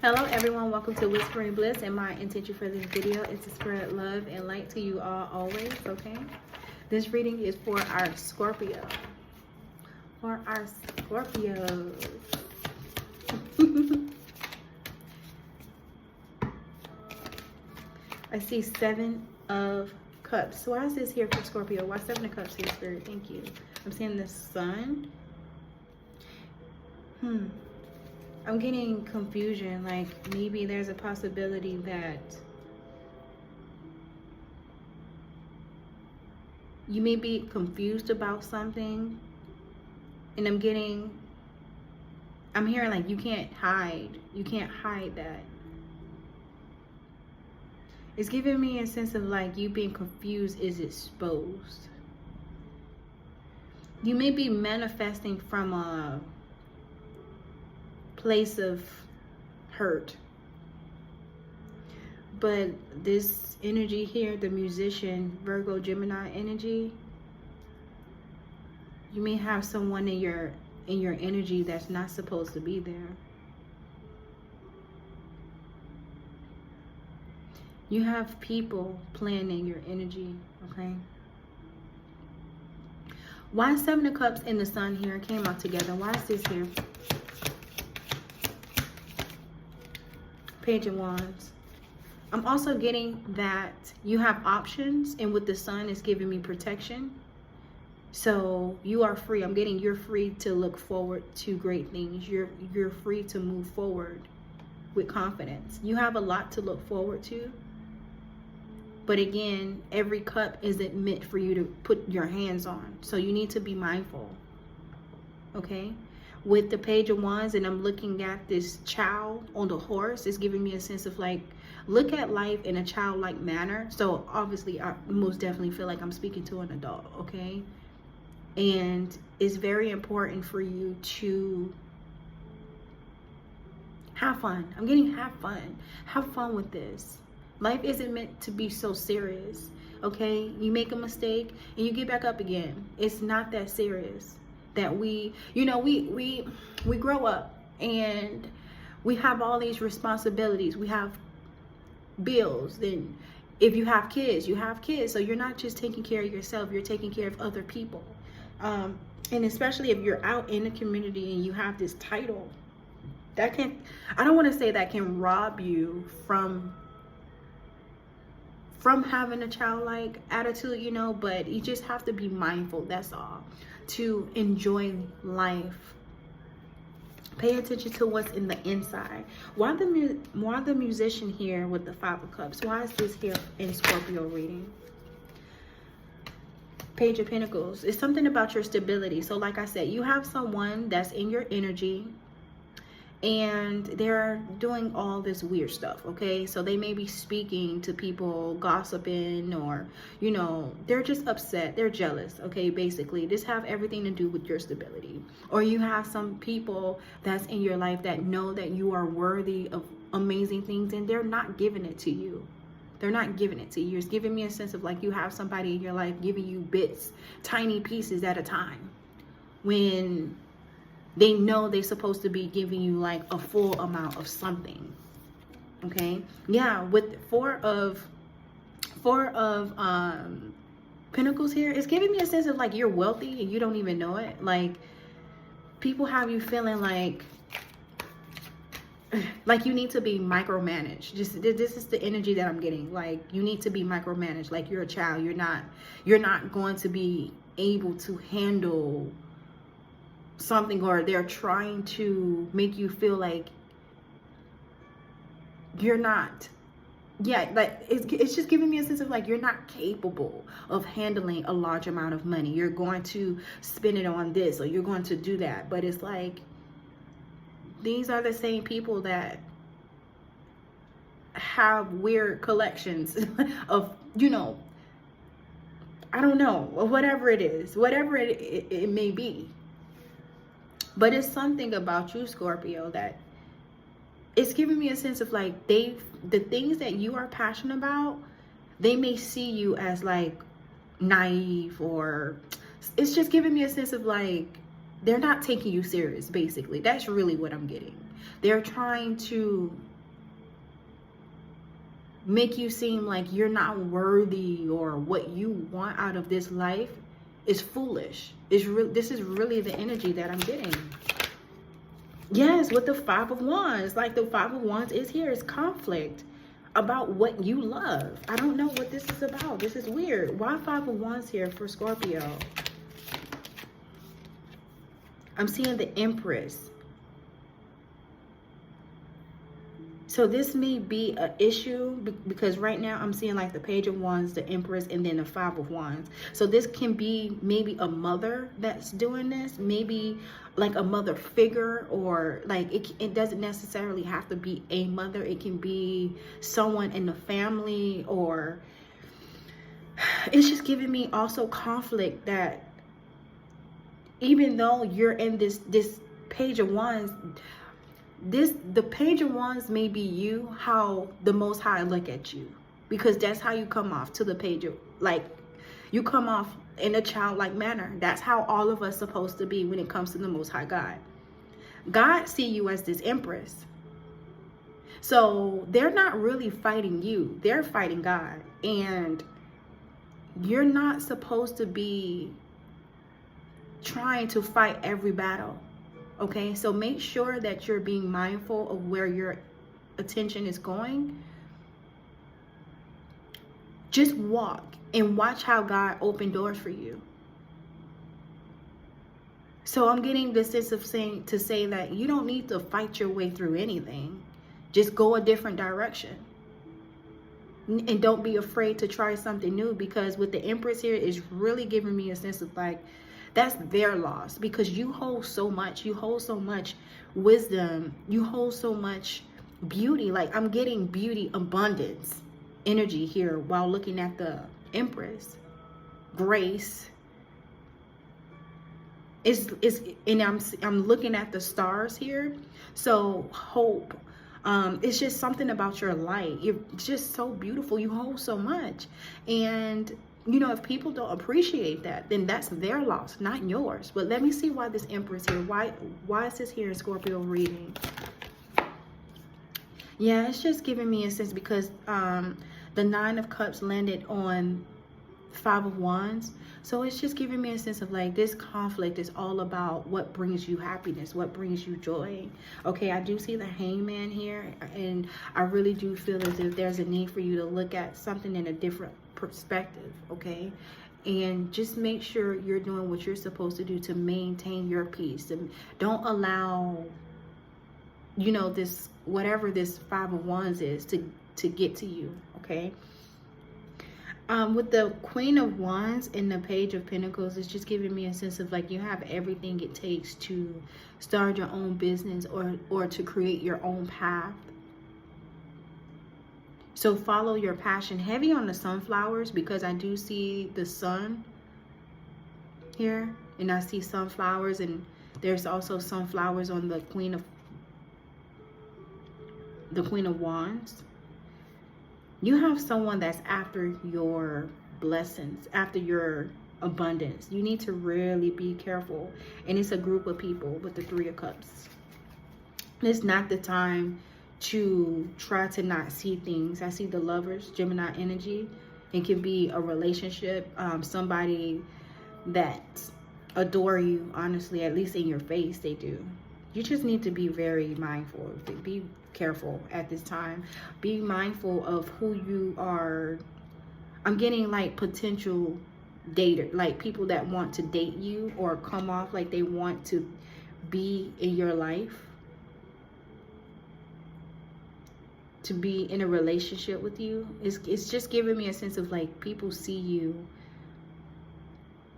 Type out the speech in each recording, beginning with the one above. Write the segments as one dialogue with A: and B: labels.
A: Hello everyone, welcome to Whispering Bliss, and my intention for this video is to spread love and light to you all always, okay? This reading is for our Scorpio. For our Scorpios. I see 7 of Cups. So why is this here for Scorpio? Why 7 of Cups here, Spirit? Thank you. I'm seeing the Sun. I'm getting confusion, like maybe there's a possibility that you may be confused about something, and I'm hearing like you can't hide that. It's giving me a sense of like you being confused is exposed. You may be manifesting from a place of hurt, but this energy here, the musician, Virgo, Gemini energy, you may have someone in your energy that's not supposed to be there. You have people playing in your energy, okay? Why 7 of Cups and the Sun here came out together? Why is this here? Page of Wands. I'm also getting that you have options, and with the Sun, it's giving me protection. So you are free. I'm getting you're free to look forward to great things. You're free to move forward with confidence. You have a lot to look forward to. But again, every cup isn't meant for you to put your hands on. So you need to be mindful. Okay? With the Page of Wands, and I'm looking at this child on the horse, it's giving me a sense of like, look at life in a childlike manner. So obviously, I most definitely feel like I'm speaking to an adult, okay? And it's very important for you to have fun. I'm getting have fun. Have fun with this. Life isn't meant to be so serious, okay? You make a mistake and you get back up again. It's not that serious. That we grow up and we have all these responsibilities. We have bills. Then if you have kids, you have kids. So you're not just taking care of yourself, you're taking care of other people. And especially if you're out in the community and you have this title, that can, I don't want to say that can rob you from having a childlike attitude, but you just have to be mindful, that's all, to enjoy life. Pay attention to what's in the inside. Why the musician here with the 5 of Cups? Why is this here in Scorpio reading? Page of Pentacles. It's something about your stability. So like I said, you have someone that's in your energy and they're doing all this weird stuff, okay? So they may be speaking to people, gossiping, or, they're just upset. They're jealous, okay? Basically, this have everything to do with your stability. Or you have some people that's in your life that know that you are worthy of amazing things, and they're not giving it to you. They're not giving it to you. It's giving me a sense of like you have somebody in your life giving you bits, tiny pieces at a time, when they know they're supposed to be giving you like a full amount of something. Okay? Yeah, with 4 of Pentacles here, it's giving me a sense of like you're wealthy and you don't even know it. Like people have you feeling like you need to be micromanaged. This is the energy that I'm getting. Like you need to be micromanaged. Like you're a child. You're not going to be able to handle something, or they're trying to make you feel like you're not, like it's just giving me a sense of like you're not capable of handling a large amount of money. You're going to spend it on this, or you're going to do that. But it's like these are the same people that have weird collections of, I don't know, whatever it is, whatever it may be. But it's something about you, Scorpio, that it's giving me a sense of like the things that you are passionate about, they may see you as like naive, or it's just giving me a sense of like they're not taking you serious, basically. That's really what I'm getting. They're trying to make you seem like you're not worthy or what you want out of this life is foolish. This is really the energy that I'm getting. Yes, with the Five of Wands. Like the Five of Wands is here. It's conflict about what you love. I don't know what this is about. This is weird. Why Five of Wands here for Scorpio? I'm seeing the Empress. So this may be an issue because right now I'm seeing like the Page of Wands, the Empress, and then the Five of Wands. So this can be maybe a mother that's doing this, maybe like a mother figure, or like it doesn't necessarily have to be a mother. It can be someone in the family, or it's just giving me also conflict that even though you're in this Page of Wands, the Page of Wands may be you, how the Most High look at you, because that's how you come off to the Page of, like, you come off in a childlike manner. That's how all of us supposed to be when it comes to the Most High God. God see you as this Empress. So they're not really fighting you, they're fighting God. And you're not supposed to be trying to fight every battle. Okay, so make sure that you're being mindful of where your attention is going. Just walk and watch how God opened doors for you. So I'm getting the sense of saying that you don't need to fight your way through anything. Just go a different direction. And don't be afraid to try something new, because with the Empress here is really giving me a sense of like, that's their loss, because you hold so much. You hold so much wisdom. You hold so much beauty. Like I'm getting beauty, abundance, energy here while looking at the Empress. Grace. And I'm looking at the stars here. So hope. It's just something about your light. You're just so beautiful. You hold so much. And you know, if people don't appreciate that, then that's their loss, not yours. But let me see why this Empress here. Why is this here in Scorpio reading? Yeah, it's just giving me a sense because the Nine of Cups landed on Five of Wands. So it's just giving me a sense of like this conflict is all about what brings you happiness, what brings you joy. Okay, I do see the Hangman here, and I really do feel as if there's a need for you to look at something in a different perspective. Okay, and just make sure you're doing what you're supposed to do to maintain your peace. And don't allow, you know, this whatever this Five of Wands is to get to you. Okay. With the Queen of Wands and the Page of Pentacles, it's just giving me a sense of like you have everything it takes to start your own business or to create your own path. So follow your passion. Heavy on the sunflowers, because I do see the sun here, and I see sunflowers, and there's also sunflowers on the Queen of Wands. You have someone that's after your blessings, after your abundance. You need to really be careful. And it's a group of people with the Three of Cups. It's not the time to try to not see things. I see the Lovers, Gemini energy. It can be a relationship, somebody that adore you, honestly, at least in your face, they do. You just need to be very mindful. Be careful at this time. Be mindful of who you are. I'm getting like potential dater, like people that want to date you or come off like they want to be in your life, to be in a relationship with you. It's just giving me a sense of like people see you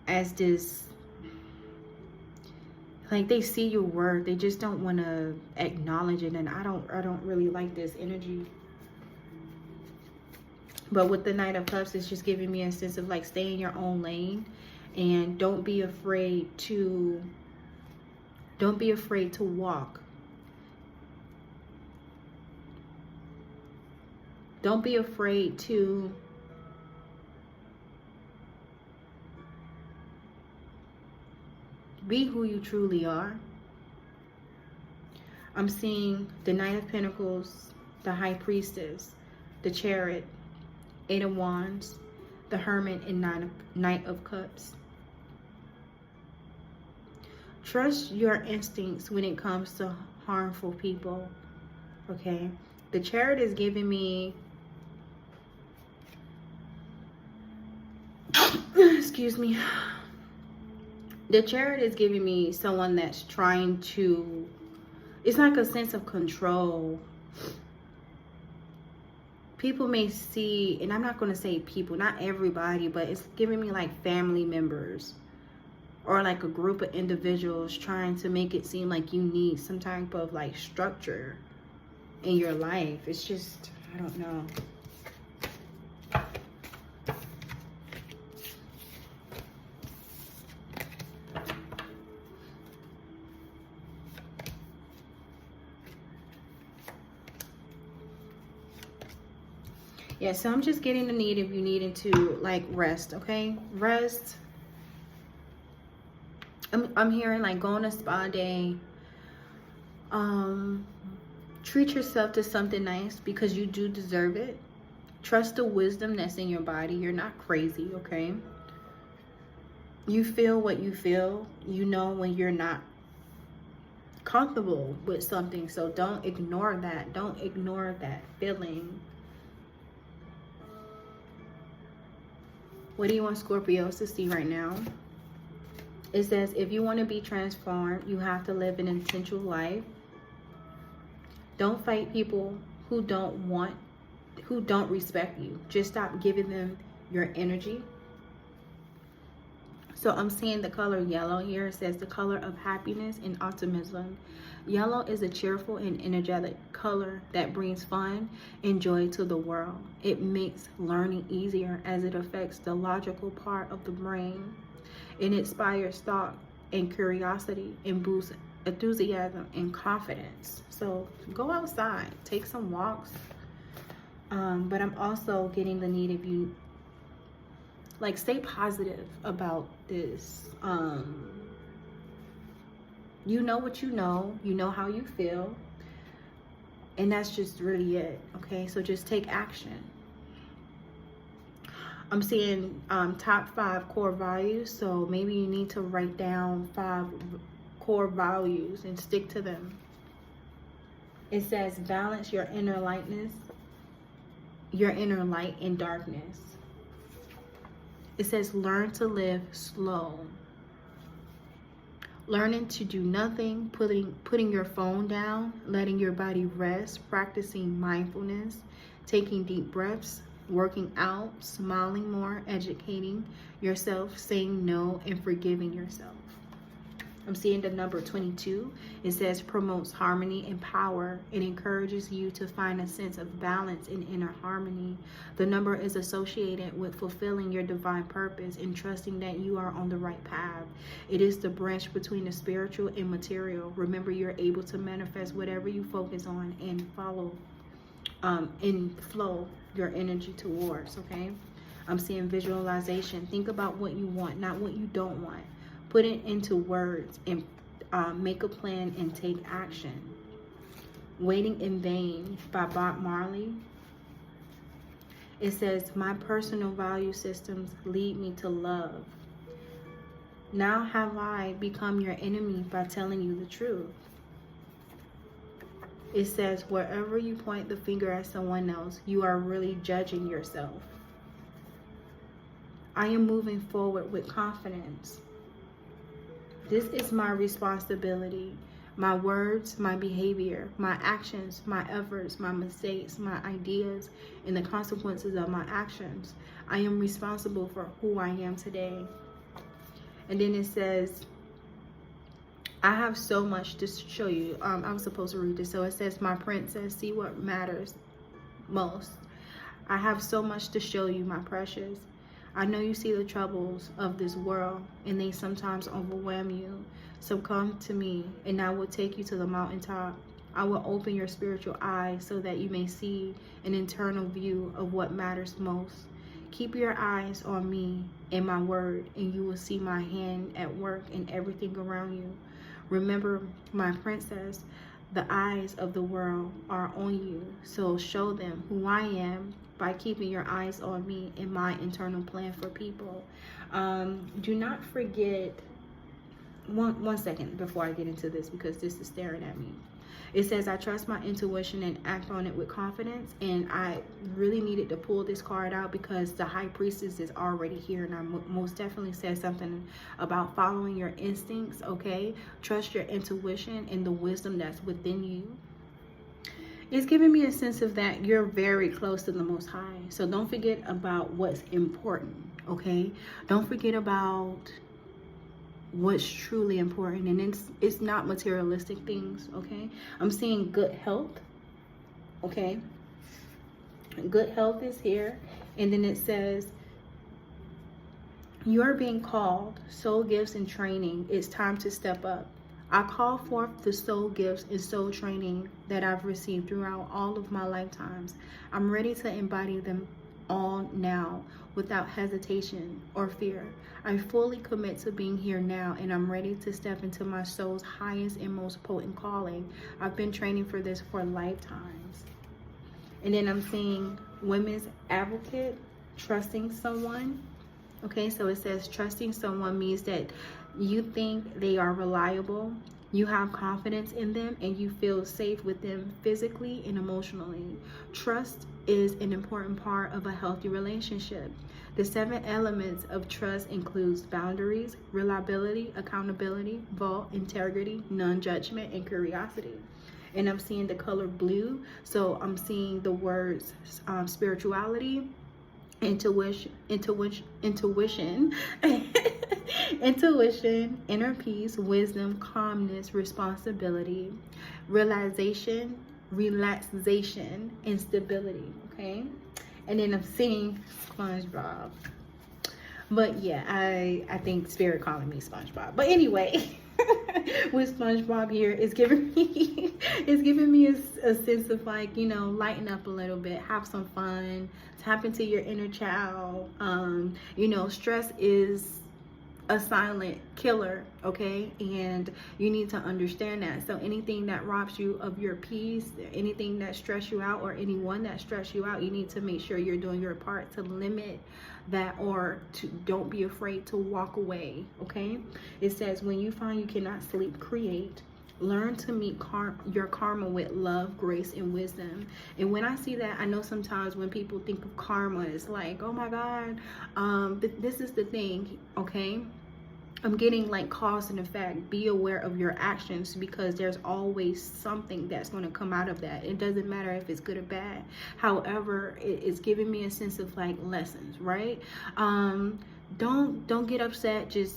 A: as this, like they see your worth, they just don't want to acknowledge it. And I don't really like this energy. But with the Knight of Cups, it's just giving me a sense of like stay in your own lane, and don't be afraid to walk. Don't be afraid to be who you truly are. I'm seeing the Knight of Pentacles, the High Priestess, the Chariot, 8 of Wands, the Hermit, and Knight of Cups. Trust your instincts when it comes to harmful people, okay? The Chariot is giving me, excuse me, the Chariot is giving me someone that's trying to, it's like a sense of control. People may see, and I'm not going to say people, not everybody, but it's giving me like family members or like a group of individuals trying to make it seem like you need some type of like structure in your life. It's just, I don't know. Yeah, so I'm just getting the need if you needed to like rest, okay? Rest. I'm hearing like go on a spa day. Treat yourself to something nice because you do deserve it. Trust the wisdom that's in your body. You're not crazy, okay? You feel what you feel. You know when you're not comfortable with something, so don't ignore that. Don't ignore that feeling. What do you want Scorpios to see right now? It says, if you want to be transformed, you have to live an intentional life. Don't fight people who don't respect you. Just stop giving them your energy. So I'm seeing the color yellow here. It says the color of happiness and optimism. Yellow is a cheerful and energetic color that brings fun and joy to the world. It makes learning easier as it affects the logical part of the brain. It inspires thought and curiosity and boosts enthusiasm and confidence. So go outside, take some walks. But I'm also getting the need of you, like, stay positive about this. You know what you know how you feel, and that's just really it, okay? So just take action. I'm seeing top 5 core values, so maybe you need to write down 5 core values and stick to them. It says balance your inner lightness, your inner light and darkness. It says learn to live slow. Learning to do nothing, putting your phone down, letting your body rest, practicing mindfulness, taking deep breaths, working out, smiling more, educating yourself, saying no, and forgiving yourself. I'm seeing the number 22. It says promotes harmony and power. It encourages you to find a sense of balance and inner harmony. The number is associated with fulfilling your divine purpose and trusting that you are on the right path. It is the branch between the spiritual and material. Remember, you're able to manifest whatever you focus on and follow and flow your energy towards, okay? I'm seeing visualization. Think about what you want, not what you don't want. Put it into words and make a plan and take action. Waiting in Vain by Bob Marley. It says, my personal value systems lead me to love. Now have I become your enemy by telling you the truth. It says, wherever you point the finger at someone else, you are really judging yourself. I am moving forward with confidence. This is my responsibility. My words, my behavior, my actions, my efforts, my mistakes, my ideas, and the consequences of my actions. I am responsible for who I am today. And then it says, I have so much to show you. I was supposed to read this. So it says, my princess, see what matters most. I have so much to show you, my precious. I know you see the troubles of this world, and they sometimes overwhelm you. So come to me, and I will take you to the mountaintop. I will open your spiritual eyes so that you may see an internal view of what matters most. Keep your eyes on me and my word, and you will see my hand at work in everything around you. Remember, my princess, The eyes of the world are on you, so show them who I am by keeping your eyes on me and my internal plan for people. Do not forget, one second before I get into this, because this is staring at me. It says, I trust my intuition and act on it with confidence. And I really needed to pull this card out because the High Priestess is already here. And I most definitely said something about following your instincts, okay? Trust your intuition and the wisdom that's within you. It's giving me a sense of that you're very close to the Most High. So don't forget about what's important, okay? Don't forget about what's truly important, and it's not materialistic things, okay? I'm seeing good health, okay? Good health is here. And then it says, you are being called, soul gifts and training. It's time to step up. I call forth the soul gifts and soul training that I've received throughout all of my lifetimes. I'm ready to embody them all now without hesitation or fear. I fully commit to being here now, and I'm ready to step into my soul's highest and most potent calling. I've been training for this for lifetimes. And then I'm seeing women's advocate, trusting someone. Okay, so it says trusting someone means that you think they are reliable, you have confidence in them, and you feel safe with them physically and emotionally. Trust is an important part of a healthy relationship. The 7 elements of trust includes boundaries, reliability, accountability, vault, integrity, non-judgment, and curiosity. And I'm seeing the color blue, so I'm seeing the words spirituality, intuition, inner peace, wisdom, calmness, responsibility, realization, relaxation, and stability, okay? And then I'm seeing SpongeBob. But yeah, I think Spirit calling me SpongeBob. But anyway, with SpongeBob here, it's giving me a sense of, like, you know, lighten up a little bit, have some fun, tap into your inner child. You know, stress is a silent killer, okay? And you need to understand that. So anything that robs you of your peace, anything that stress you out, or anyone that stress you out, you need to make sure you're doing your part to limit that, or to don't be afraid to walk away, okay? It says, when you find you cannot sleep, create. Learn to meet your karma with love, grace, and wisdom. And when I see that, I know sometimes when people think of karma, it's like, oh my God, this is the thing, okay? I'm getting like cause and effect. Be aware of your actions, because there's always something that's going to come out of that. It doesn't matter if it's good or bad. However, it's giving me a sense of like lessons, right? Don't get upset. Just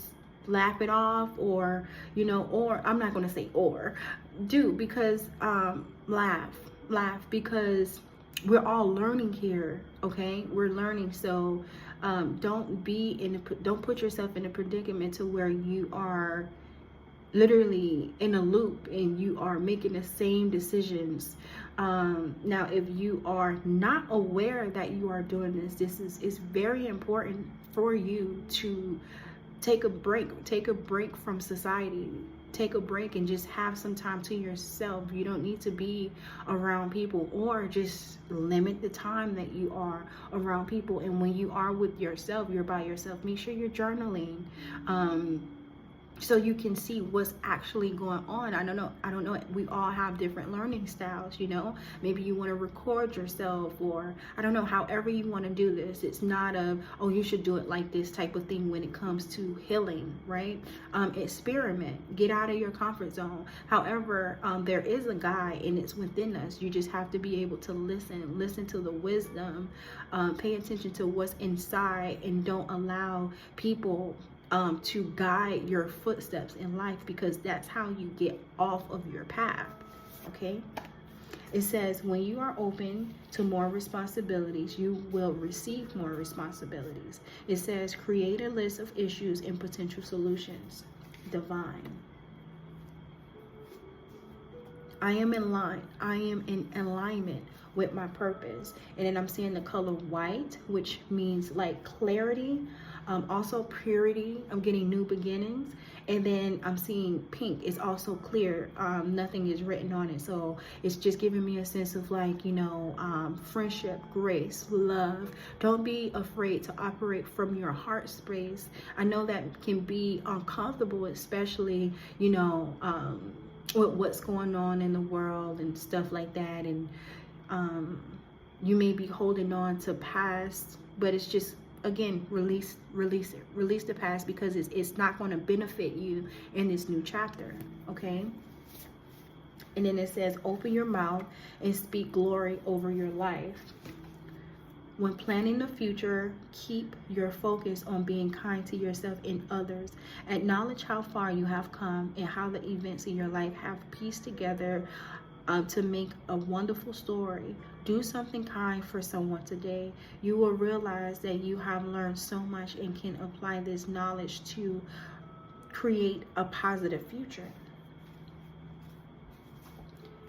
A: laugh it off, or, you know, or I'm not going to say or do, because laugh, because we're all learning here, okay? We're learning. So don't put yourself in a predicament to where you are literally in a loop and you are making the same decisions. Now, if you are not aware that you are doing this, it's very important for you to take a break from society. Take a break and just have some time to yourself. You don't need to be around people, or just limit the time that you are around people. And when you are with yourself, you're by yourself, make sure you're journaling, so you can see what's actually going on. I don't know. We all have different learning styles, you know. Maybe you want to record yourself, or I don't know, however you want to do this. It's not oh, you should do it like this type of thing when it comes to healing, right? Experiment, get out of your comfort zone. However, there is a guide, and it's within us. You just have to be able to listen to the wisdom, pay attention to what's inside, and don't allow people to guide your footsteps in life, because that's how you get off of your path, okay? It says, when you are open to more responsibilities, you will receive more responsibilities. It says, create a list of issues and potential solutions. Divine. I am in line. I am in alignment with my purpose. And then I'm seeing the color white, which means like clarity, also purity. I'm getting new beginnings. And then I'm seeing pink. It's also clear. Nothing is written on it. So it's just giving me a sense of like, you know, friendship, grace, love. Don't be afraid to operate from your heart space. I know that can be uncomfortable, especially, you know, with what's going on in the world and stuff like that. And you may be holding on to past, but it's just, again, release it, release the past, because it's not going to benefit you in this new chapter. Okay. And then it says, open your mouth and speak glory over your life. When planning the future, keep your focus on being kind to yourself and others. Acknowledge how far you have come and how the events in your life have pieced together to make a wonderful story. Do something kind for someone today. You will realize that you have learned so much and can apply this knowledge to create a positive future.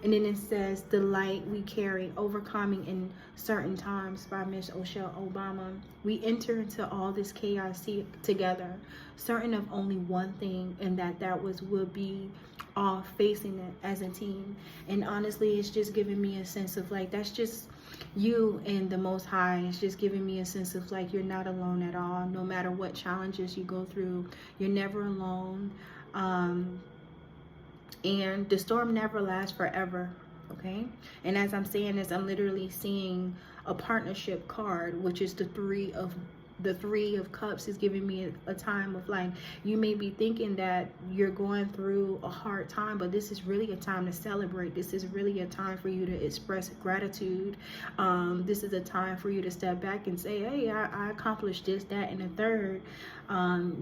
A: And then it says, the light we carry, overcoming in certain times, by Miss Michelle Obama. We enter into all this chaos together, certain of only one thing, and that will be all facing it as a team. And honestly, it's just giving me a sense of like, that's just you and the Most High. It's just giving me a sense of like, you're not alone at all. No matter what challenges you go through, you're never alone. And the storm never lasts forever, okay? And as I'm saying this, I'm literally seeing a partnership card, which is the three of cups, is giving me a time of like, you may be thinking that you're going through a hard time, but this is really a time to celebrate. This is really a time for you to express gratitude. This is a time for you to step back and say, hey, I accomplished this, that, and the third.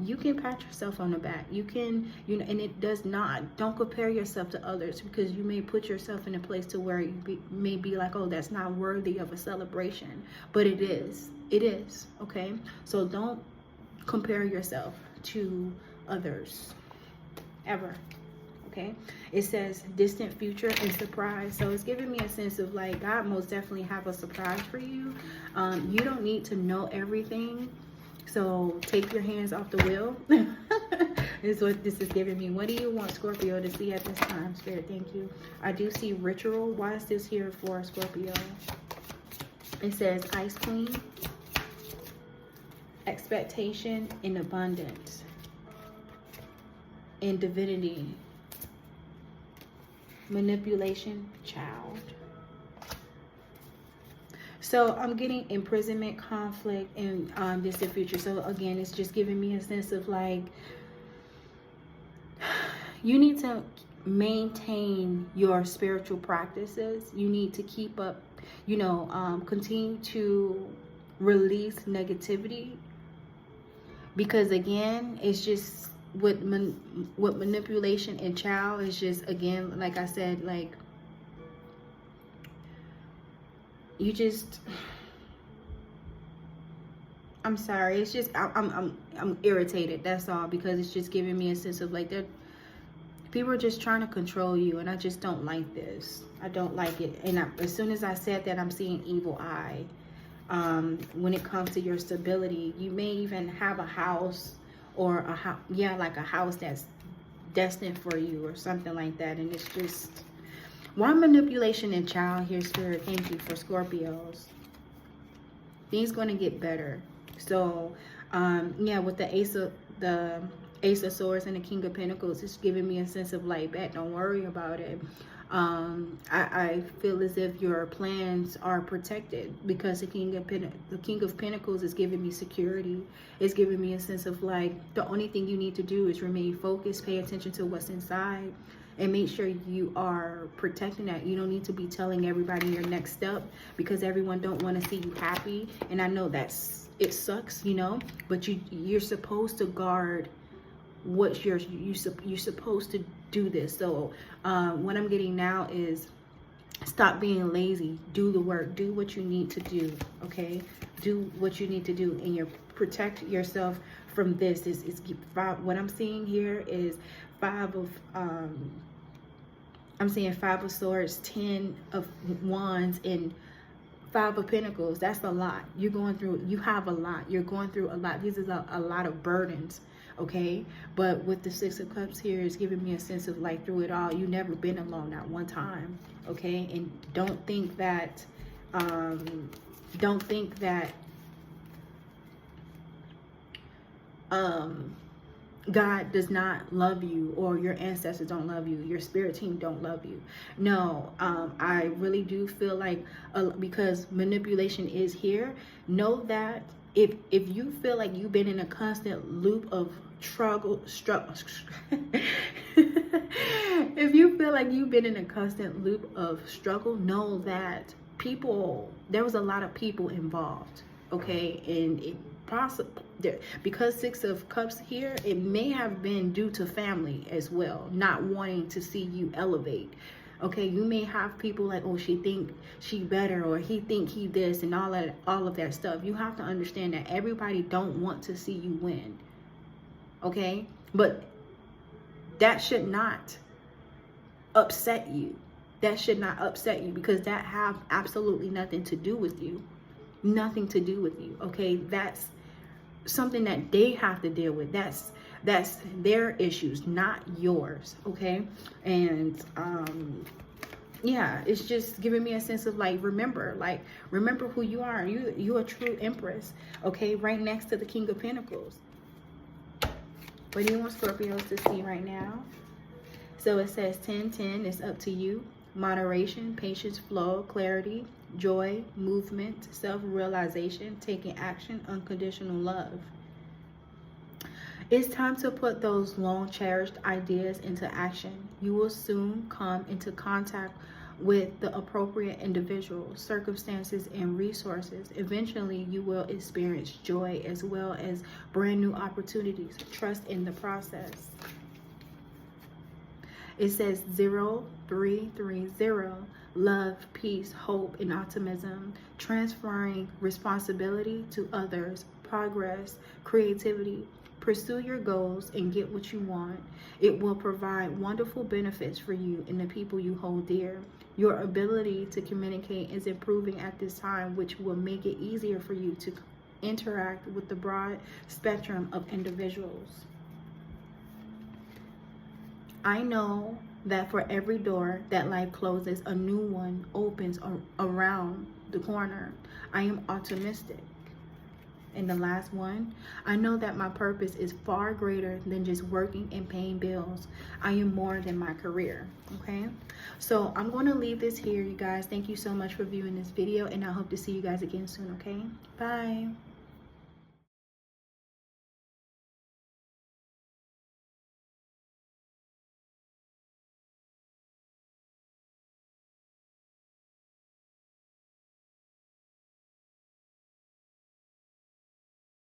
A: You can pat yourself on the back. You can, you know, and it does not, don't compare yourself to others, because you may put yourself in a place to where you may be like, oh, that's not worthy of a celebration, but it is. It is, okay? So don't compare yourself to others, ever, okay? It says distant future and surprise. So it's giving me a sense of like, God most definitely have a surprise for you. You don't need to know everything. So take your hands off the wheel. Is what this is giving me. What do you want Scorpio to see at this time, Spirit? Thank you. I do see ritual. Why is this here for Scorpio? It says Ice Queen. Expectation and abundance. And divinity. Manipulation. Child. So I'm getting imprisonment, conflict, and distant future. So again, it's just giving me a sense of like, you need to maintain your spiritual practices. You need to keep up, you know, continue to release negativity. Because again, it's just with manipulation and child, it's just, again, like I said, like, you just, I'm sorry, it's just, I'm irritated, that's all, because it's just giving me a sense of like, that people are just trying to control you, and I just don't like this. I don't like it. And as soon as I said that, I'm seeing evil eye. When it comes to your stability, you may even have a house, or a house, yeah, like a house that's destined for you or something like that. And it's just, why manipulation and child here, Spirit? Thank you for Scorpios. Things going to get better. So yeah, with the Ace of Swords and the King of Pentacles, it's giving me a sense of light back. Don't worry about it. I feel as if your plans are protected, because the King of Pentacles is giving me security. It's giving me a sense of like, the only thing you need to do is remain focused, pay attention to what's inside, and make sure you are protecting that. You don't need to be telling everybody your next step, because everyone don't want to see you happy. And I know it sucks, you know, but you're supposed to guard what you're supposed to do this. So what I'm getting now is, stop being lazy. Do the work. Do what you need to do. Okay, do what you need to do, and you protect yourself from this. Is what I'm seeing here is 5 of I'm seeing 5 of Swords, 10 of Wands, and 5 of Pentacles. That's a lot. You're going through, you have a lot. You're going through a lot. These are a lot of burdens, okay? But with the 6 of Cups here, it's giving me a sense of like through it all, you've never been alone at one time, okay? And don't think that, God does not love you, or your ancestors don't love you, your spirit team don't love you. No, I really do feel like, because manipulation is here, know that if you feel like you've been in a constant loop of struggle, if you feel like you've been in a constant loop of struggle, know that there was a lot of people involved, okay? And it possible because 6 of Cups here, it may have been due to family as well, not wanting to see you elevate, okay? You may have people like, oh, she think she better, or he think he this, and all of that stuff. You have to understand that everybody don't want to see you win, okay? But that should not upset you. That should not upset you, because that have absolutely nothing to do with you. Nothing to do with you, okay? That's something that they have to deal with. That's their issues, not yours, okay? And yeah, it's just giving me a sense of like, remember who you are. You're a true empress, okay? Right next to the King of Pentacles. What do you want Scorpios to see right now? So it says 10-10, it's up to you. Moderation, patience, flow, clarity, joy, movement, self-realization, taking action, unconditional love. It's time to put those long cherished ideas into action. You will soon come into contact with the appropriate individuals, circumstances, and resources. Eventually, you will experience joy as well as brand new opportunities. Trust in the process. It says 0330, love, peace, hope, and optimism, transferring responsibility to others, progress, creativity. Pursue your goals and get what you want. It will provide wonderful benefits for you and the people you hold dear. Your ability to communicate is improving at this time, which will make it easier for you to interact with the broad spectrum of individuals. I know that for every door that life closes, a new one opens around the corner. I am optimistic. And the last one, I know that my purpose is far greater than just working and paying bills. I am more than my career, okay? So I'm going to leave this here, you guys. Thank you so much for viewing this video, and I hope to see you guys again soon, okay? Bye.